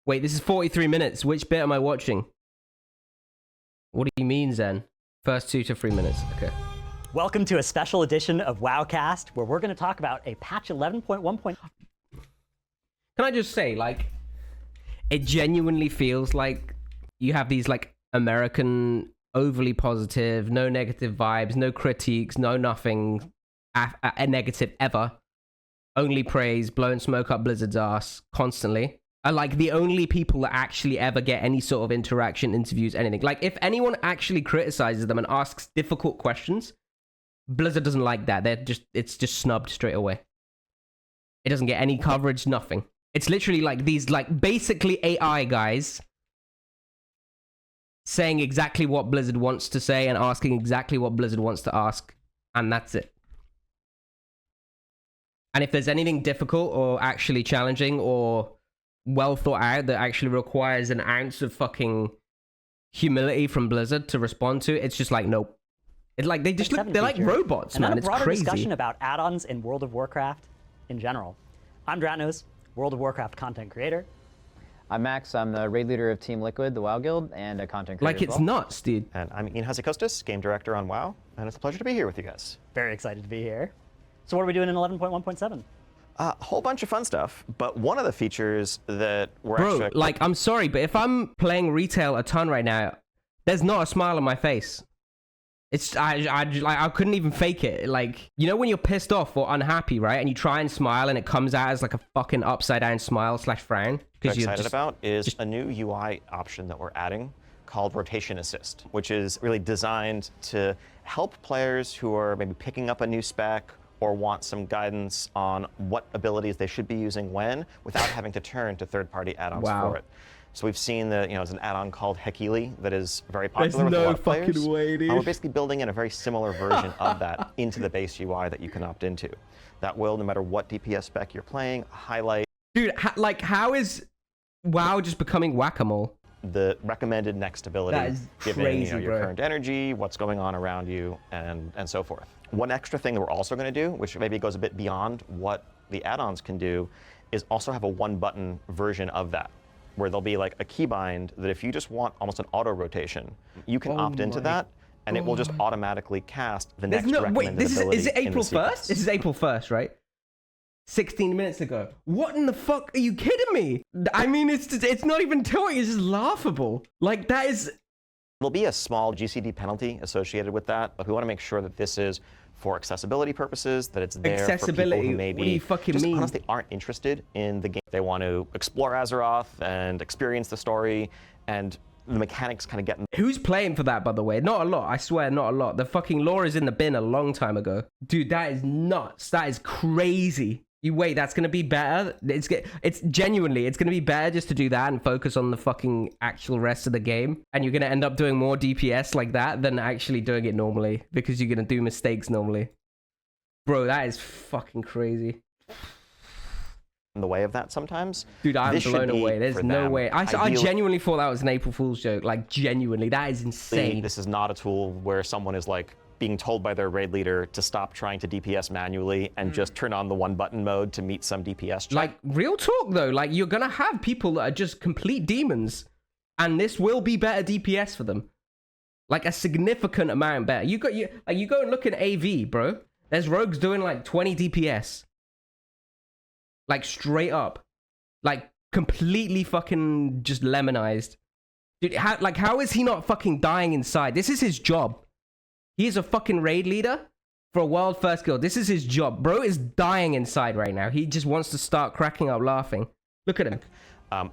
Wait, this is 43 minutes. Which bit am I watching? What do you mean, Zen? First 2 to 3 minutes. Okay. Welcome to a special edition of WoWcast, where we're going to talk about a patch 11.1. Can I just say, like, it genuinely feels like you have these, like, American, overly positive, no negative vibes, no critiques, no nothing, a negative ever. Only praise, blowing smoke up Blizzard's ass constantly. Are like the only people that actually ever get any sort of interaction, interviews, anything. Like, if anyone actually criticizes them and asks difficult questions, Blizzard doesn't like that. It's just snubbed straight away. It doesn't get any coverage, nothing. It's literally like these, like, basically AI guys saying exactly what Blizzard wants to say and asking exactly what Blizzard wants to ask, and that's it. And if there's anything difficult or actually challenging or well thought out that actually requires an ounce of fucking humility from Blizzard to respond to, it's just like, nope. It's like they just look, they're like robots, and man. then a It's broader crazy. discussion about add-ons in World of Warcraft in general. I'm Dratnos, World of Warcraft content creator. I'm Max. I'm the raid leader of Team Liquid, the WoW Guild, and a content creator. Like, it's nuts, dude. And I'm Ian Hasekostas, game director on WoW, and it's a pleasure to be here with you guys. Very excited to be here. So what are we doing in 11.1.7? A whole bunch of fun stuff, but one of the features that we're Bro, actually... like, I'm sorry, but if I'm playing retail a ton right now, there's not a smile on my face. It's, I couldn't even fake it. Like, you know when you're pissed off or unhappy, right? And you try and smile and it comes out as like a fucking upside down smile / frown. What I'm excited about is a new UI option that we're adding called Rotation Assist, which is really designed to help players who are maybe picking up a new spec or want some guidance on what abilities they should be using when, without having to turn to third-party add-ons for it. So we've seen that, there's an add-on called Hekili that is very popular with a lot of players. There's no fucking way, dude. We're basically building in a very similar version of that into the base UI that you can opt into. That will, no matter what DPS spec you're playing, highlight... Dude, like, how is WoW just becoming whack-a-mole? The recommended next ability, That is given crazy, your bro. current energy, what's going on around you, and so forth. One extra thing that we're also going to do, which maybe goes a bit beyond what the add-ons can do, is also have a one-button version of that, where there'll be like a keybind that if you just want almost an auto-rotation, you can opt into that, and it will just automatically cast the next recommended ability. Wait, is it April in the 1st? This is April 1st, right? 16 minutes ago. What in the fuck? Are you kidding me? I mean, it's not even toying, it's just laughable. Like, that is... There'll be a small GCD penalty associated with that, but we want to make sure that this is for accessibility purposes, that it's there for people who maybe what do you fucking just mean? honestly aren't interested in the game. They want to explore Azeroth and experience the story, and the mechanics kind of get in. Who's playing for that, by the way? Not a lot, I swear, not a lot. The fucking lore is in the bin a long time ago. Dude, that is nuts. That is crazy. You wait, that's gonna be better? It's genuinely, it's gonna be better just to do that and focus on the fucking actual rest of the game. And you're gonna end up doing more DPS like that than actually doing it normally, because you're gonna do mistakes normally. Bro, that is fucking crazy. In the way of that sometimes. Dude, I'm This should blown be away. There's for no them. way. I Ideally- genuinely thought that was an April Fool's joke. Like, genuinely, that is insane. This is not a tool where someone is like being told by their raid leader to stop trying to DPS manually and just turn on the one button mode to meet some DPS check. Like, real talk though, like, you're gonna have people that are just complete demons, and this will be better DPS for them. Like, a significant amount better. You go and look at AV, bro. There's rogues doing like 20 DPS. Like, straight up. Like, completely fucking just lemonized. Dude, how is he not fucking dying inside? This is his job. He is a fucking raid leader for a world first guild. This is his job. Bro is dying inside right now. He just wants to start cracking up laughing. Look at him.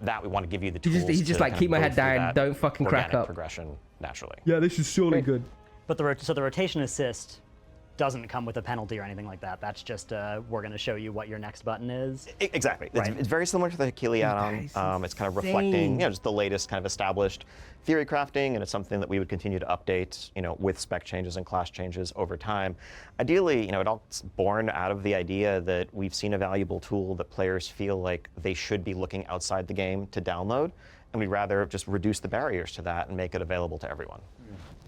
That we want to give you the tools. He's just to like, kind keep of my go head through down. that Don't fucking crack organic up. progression naturally. Yeah, this is surely good. But the rotation assist doesn't come with a penalty or anything like that. That's just, we're going to show you what your next button is. Exactly. Right. It's very similar to the Hekili add-on. It's kind of reflecting, just the latest kind of established theory crafting, and it's something that we would continue to update, with spec changes and class changes over time. Ideally, it all's born out of the idea that we've seen a valuable tool that players feel like they should be looking outside the game to download, and we'd rather just reduce the barriers to that and make it available to everyone.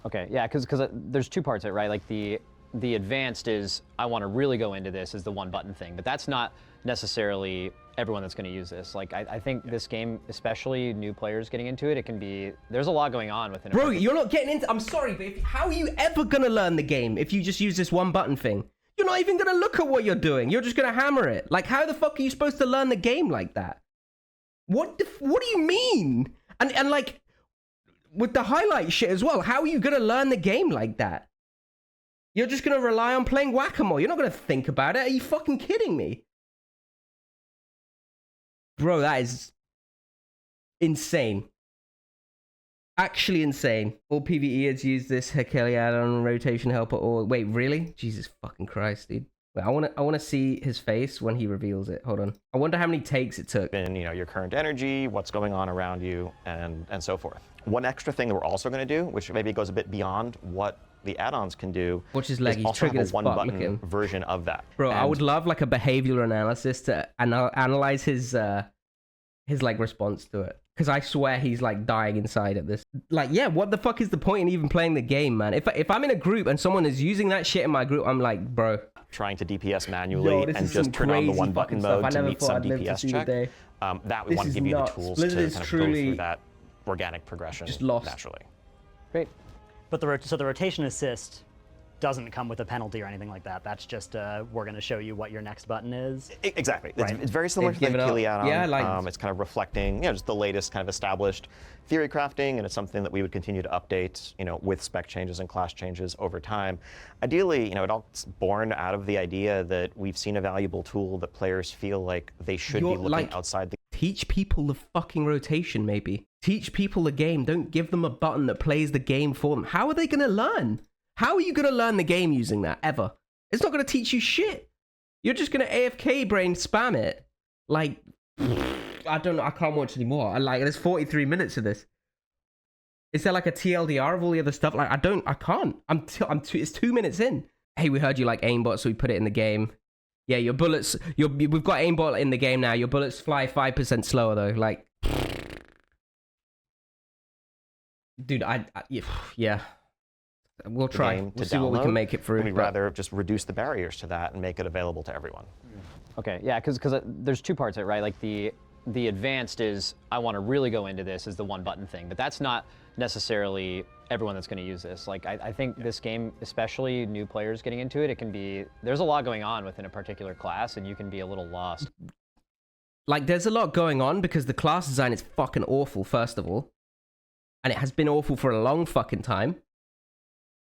Okay, yeah, because there's two parts of it, right? Like the the advanced is, I want to really go into this, is the one button thing, but that's not necessarily everyone that's going to use this. Like, I think this game, especially new players getting into it, it can be, there's a lot going on within it. Bro, you're not getting into, I'm sorry, but how are you ever going to learn the game if you just use this one button thing? You're not even going to look at what you're doing. You're just going to hammer it. Like, how the fuck are you supposed to learn the game like that? What do you mean? And like, with the highlight shit as well, how are you going to learn the game like that? You're just going to rely on playing whack-a-mole. You're not going to think about it. Are you fucking kidding me? Bro, that is insane. Actually insane. All PvEers use this Hekeli add-on rotation helper or... Wait, really? Jesus fucking Christ, dude. Wait, I wanna see his face when he reveals it. Hold on. I wonder how many takes it took. And, you know, your current energy, what's going on around you, and so forth. One extra thing that we're also going to do, which maybe goes a bit beyond what the add-ons can do, watch his leg. He's also triggered have as a one-button version of that. Bro, I would love like a behavioral analysis to analyze his like response to it, because I swear he's like dying inside at this. Like, yeah, what the fuck is the point in even playing the game, man? If I'm in a group and someone is using that shit in my group, I'm like, bro. Trying to DPS manually and just turn on the one-button mode to meet some DPS check. That we want to give you the tools to kind of go through that organic progression naturally. Great. But the rotation assist doesn't come with a penalty or anything like that. That's just we're going to show you what your next button is. Exactly. Right. It's very similar to the Hekeli add-on. Yeah, like it's kind of reflecting, you know, just the latest kind of established theory crafting, and it's something that we would continue to update, you know, with spec changes and class changes over time. Ideally, you know, it's born out of the idea that we've seen a valuable tool that players feel like they should be looking outside the... Teach people the fucking rotation, maybe. Teach people the game. Don't give them a button that plays the game for them. How are they going to learn? How are you going to learn the game using that, ever? It's not going to teach you shit. You're just going to AFK brain spam it. Like, I don't know. I can't watch anymore. There's 43 minutes of this. Is there like a TLDR of all the other stuff? Like, I can't. It's 2 minutes in. Hey, we heard you like aimbot, so we put it in the game. Yeah, your bullets, we've got aimbot in the game now. Your bullets fly 5% slower though. Like, dude, yeah. We'll try. We'll see what we can make it through. We'd rather just reduce the barriers to that and make it available to everyone. Okay, yeah, because there's two parts of it, right? Like the advanced is, I want to really go into this, is the one button thing, but that's not necessarily everyone that's going to use this. Like, I think this game, especially new players getting into it, it can be, there's a lot going on within a particular class, and you can be a little lost. Like, there's a lot going on because the class design is fucking awful, first of all. And it has been awful for a long fucking time.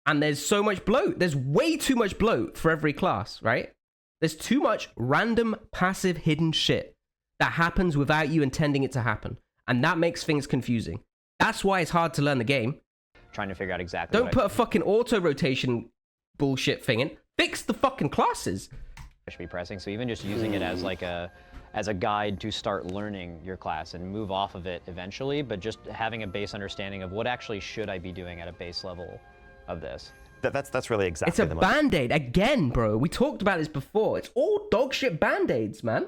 And there's so much bloat. There's way too much bloat for every class, right? There's too much random, passive, hidden shit that happens without you intending it to happen. And that makes things confusing. That's why it's hard to learn the game. Trying to figure out exactly Don't put a fucking auto-rotation bullshit thing in. Fix the fucking classes. I should be pressing. So even just using it as like a guide to start learning your class and move off of it eventually, but just having a base understanding of what actually should I be doing at a base level of this. That's really exactly It's a band-aid. Again, bro. We talked about this before. It's all dog shit band-aids, man.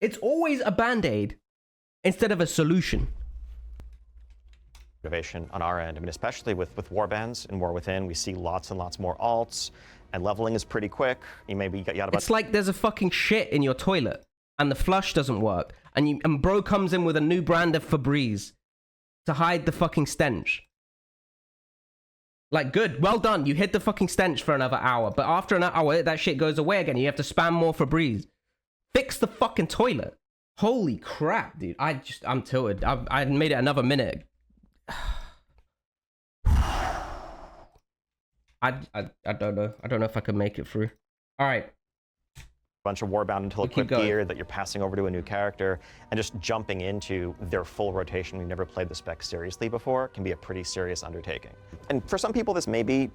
It's always a band-aid instead of a solution. Motivation on our end. I mean, especially with warbands and War Within, we see lots and lots more alts, and leveling is pretty quick. You got about... It's like there's a fucking shit in your toilet, and the flush doesn't work, and bro comes in with a new brand of Febreze to hide the fucking stench. Like, good, well done. You hid the fucking stench for another hour, but after an hour, that shit goes away again. You have to spam more Febreze. Fix the fucking toilet. Holy crap, dude. I'm tilted. I made it another minute. I don't know. I don't know if I can make it through. All right. Bunch of Warbound until equipped gear that you're passing over to a new character, and just jumping into their full rotation. We've never played the spec seriously before. Can be a pretty serious undertaking. And for some people, this may be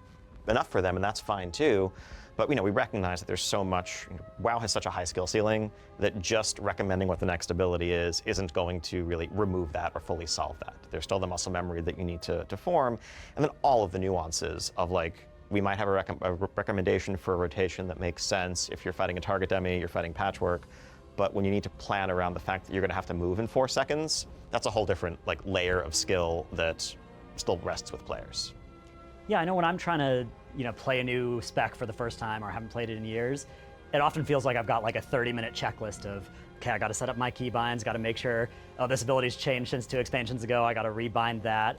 enough for them, and that's fine too. But we recognize that there's so much. WoW has such a high skill ceiling that just recommending what the next ability is isn't going to really remove that or fully solve that. There's still the muscle memory that you need to form, and then all of the nuances of, like, we might have a recommendation for a rotation that makes sense if you're fighting a target dummy, you're fighting patchwork, but when you need to plan around the fact that you're going to have to move in 4 seconds, that's a whole different layer of skill that still rests with players. Yeah, I know when I'm trying to play a new spec for the first time or haven't played it in years, it often feels like I've got like a 30-minute checklist of, okay, I got to set up my keybinds, got to make sure, oh, this ability's changed since 2 expansions ago, I got to rebind that.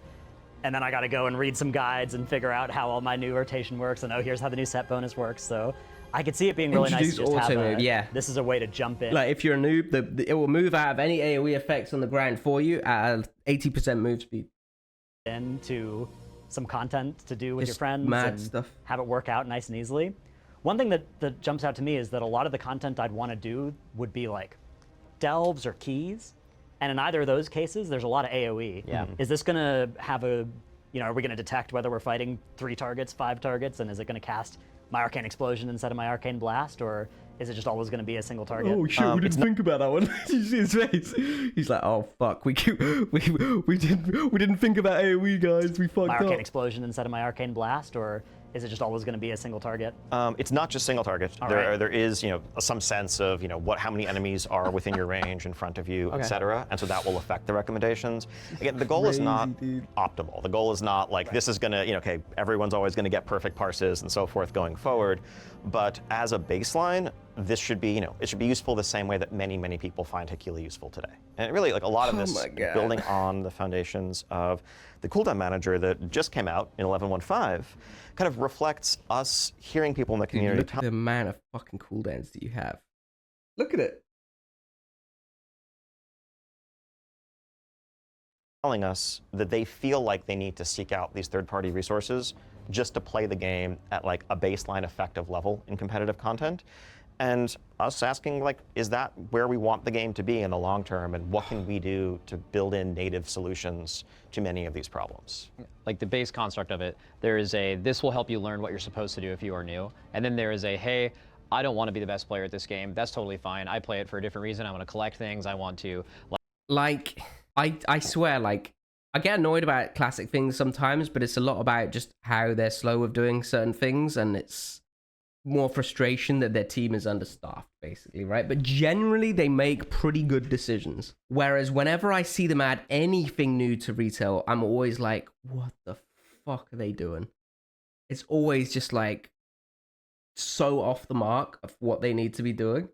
And then I got to go and read some guides and figure out how all my new rotation works, and oh, here's how the new set bonus works. So I could see it being really nice to just have this is a way to jump in. Like if you're a noob, it will move out of any AoE effects on the ground for you at an 80% move speed. Into some content to do with Just your friends mad and stuff. have it work out nice and easily. One thing that jumps out to me is that a lot of the content I'd want to do would be like delves or keys. And in either of those cases, there's a lot of AoE. Yeah. Is this going to have a, are we going to detect whether we're fighting 3 targets, 5 targets, and is it going to cast my Arcane Explosion instead of my Arcane Blast, or is it just always going to be a single target? Oh shit, we didn't think about that one. You see his face? He's like, oh fuck, we didn't think about AoE, guys. We fucked my up. Arcane Explosion instead of my Arcane Blast, or is it just always going to be a single target? It's not just single target. There is, some sense of, how many enemies are within your range, in front of you, etc. And so that will affect the recommendations. Again, the goal is not optimal. The goal is not like this is going to, okay, everyone's always going to get perfect parses and so forth going forward. But as a baseline, this should be, it should be useful the same way that many, many people find Hakila useful today. And it really, like a lot of this, building on the foundations of the cooldown manager that just came out in 11.1.5, kind of reflects us hearing people in the community. Look at the amount of fucking cooldowns that you have. Look at it. Telling us that they feel like they need to seek out these third-party resources just to play the game at like a baseline effective level in competitive content. And us asking, like, is that where we want the game to be in the long term, and what can we do to build in native solutions to many of these problems? Like the base construct of it, there is a, this will help you learn what you're supposed to do if you are new. And then there is a, hey, I don't want to be the best player at this game. That's totally fine. I play it for a different reason. I want to collect things. I want to... I swear, like, I get annoyed about classic things sometimes, but it's a lot about just how they're slow with doing certain things, and it's more frustration that their team is understaffed, basically, right? But generally, they make pretty good decisions. Whereas whenever I see them add anything new to retail, I'm always like, what the fuck are they doing? It's always just like so off the mark of what they need to be doing.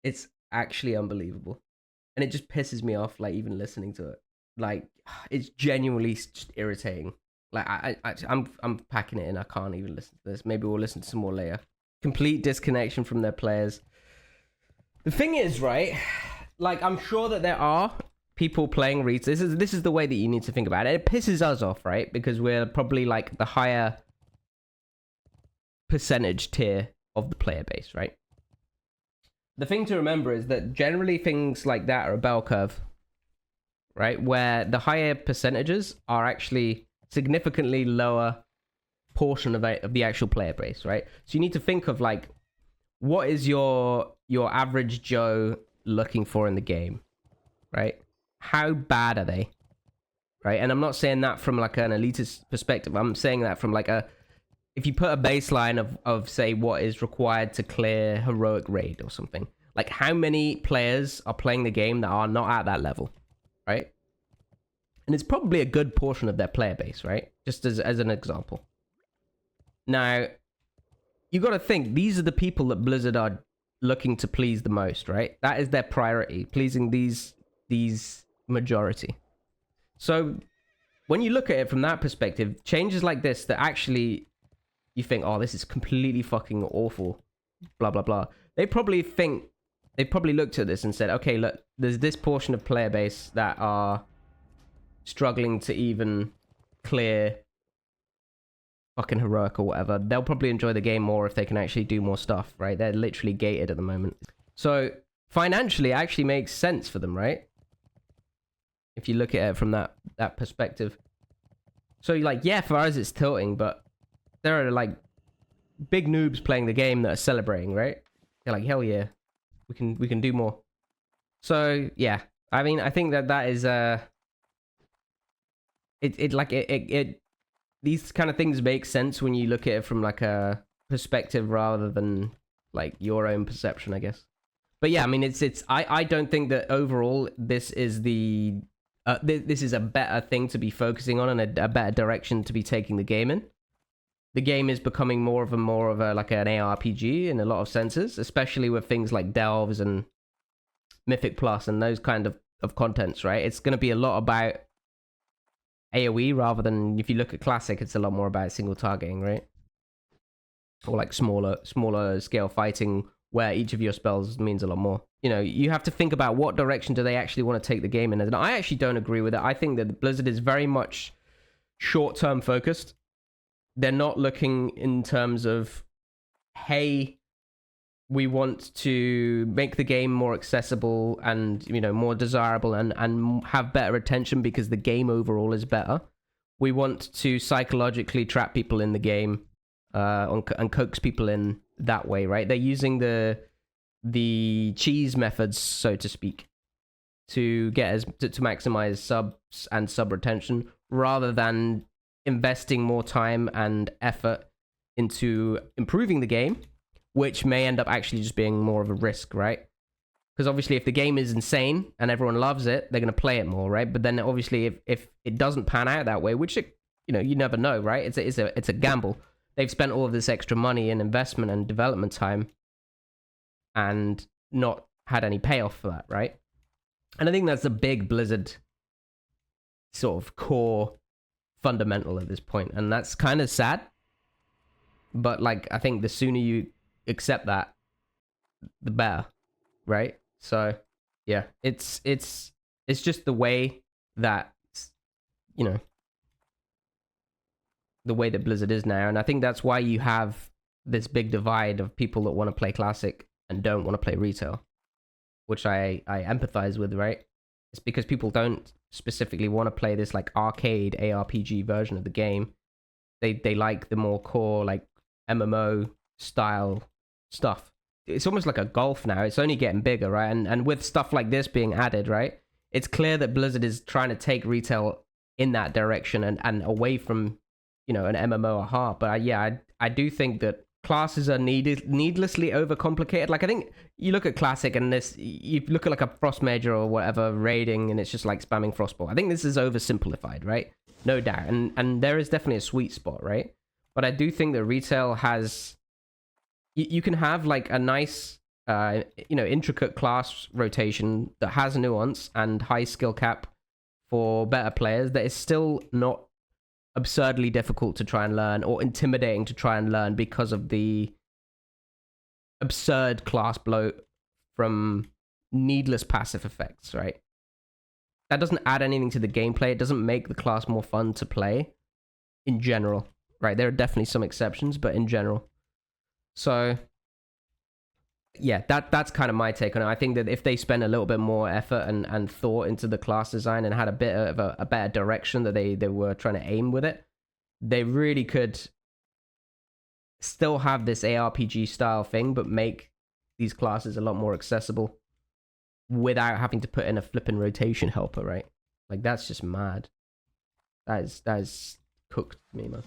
It's actually unbelievable. And it just pisses me off, like, even listening to it. Like, it's genuinely just irritating. Like, I'm packing it in. I can't even listen to this. Maybe we'll listen to some more later. Complete disconnection from their players. The thing is, right, like, I'm sure that there are people playing retail. This is the way that you need to think about it. It pisses us off, right? Because we're probably, like, the higher percentage tier of the player base, right? The thing to remember is that generally things like that are a bell curve, right? Where the higher percentages are actually significantly lower portion of the actual player base, right? So you need to think of, like, what is your average Joe looking for in the game, right? How bad are they, right? And I'm not saying that from like an elitist perspective. I'm saying that from like if you put a baseline of say what is required to clear heroic raid or something, like how many players are playing the game that are not at that level, right? And it's probably a good portion of their player base, right? Just as an example. Now, you got to think, these are the people that Blizzard are looking to please the most, right? That is their priority, pleasing these majority. So when you look at it from that perspective, changes like this that actually you think, oh, this is completely fucking awful, blah, blah, blah. They probably looked at this and said, okay, look, there's this portion of player base that are struggling to even clear fucking heroic or whatever. They'll probably enjoy the game more if they can actually do more stuff, right? They're literally gated at the moment. So financially, it actually makes sense for them, right? If you look at it from that perspective. So like, yeah, for us it's tilting, but there are like big noobs playing the game that are celebrating, right? They're like, hell yeah, we can do more. So yeah, I mean, I think that is these kind of things make sense when you look at it from like a perspective rather than like your own perception, I guess. But yeah, I mean, I don't think that overall this is this is a better thing to be focusing on and a better direction to be taking the game in. the game is becoming more of a like an ARPG in a lot of senses, especially with things like Delves and Mythic Plus and those kind of contents, right? It's going to be a lot about AoE rather than, if you look at Classic, it's a lot more about single targeting, right? Or like smaller scale fighting where each of your spells means a lot more. You know, you have to think about what direction do they actually want to take the game in. And I actually don't agree with it. I think that Blizzard is very much short-term focused. They're not looking in terms of, hey, we want to make the game more accessible and, you know, more desirable and have better retention because the game overall is better. We want to psychologically trap people in the game and coax people in that way, right? They're using the cheese methods, so to speak, to get to maximize subs and sub retention rather than investing more time and effort into improving the game, which may end up actually just being more of a risk, right? Because obviously if the game is insane and everyone loves it, they're going to play it more, right? But then obviously if it doesn't pan out that way, which it, you know, you never know, right? It's a gamble. They've spent all of this extra money and investment and development time and not had any payoff for that, right? And I think that's a big Blizzard sort of core fundamental at this point, and that's kind of sad. But like, I think the sooner you accept that, the better, right? So yeah, it's just the way that, you know, the way that Blizzard is now, and I think that's why you have this big divide of people that want to play Classic and don't want to play retail, which I empathize with, right? It's because people don't specifically want to play this like arcade ARPG version of the game. They like the more core like MMO style stuff. It's almost like a golf now. It's only getting bigger, right? And with stuff like this being added, right? It's clear that Blizzard is trying to take retail in that direction and away from, you know, an MMO or heart. But I do think that classes are needlessly overcomplicated. Like, I think you look at Classic and this, you look at like a Frost Major or whatever raiding and it's just like spamming Frostball. I think this is oversimplified, right? No doubt. And there is definitely a sweet spot, right? But I do think that retail has, you can have like a nice, you know, intricate class rotation that has nuance and high skill cap for better players that is still not absurdly difficult to try and learn or intimidating to try and learn because of the absurd class bloat from needless passive effects, right? That doesn't add anything to the gameplay. It doesn't make the class more fun to play in general, right? There are definitely some exceptions, but in general. So yeah, that's kind of my take on it. I think that if they spend a little bit more effort and thought into the class design and had a bit of a better direction that they were trying to aim with it, they really could still have this ARPG style thing, but make these classes a lot more accessible without having to put in a flipping rotation helper, right? Like, that's just mad. That is cooked to me, man.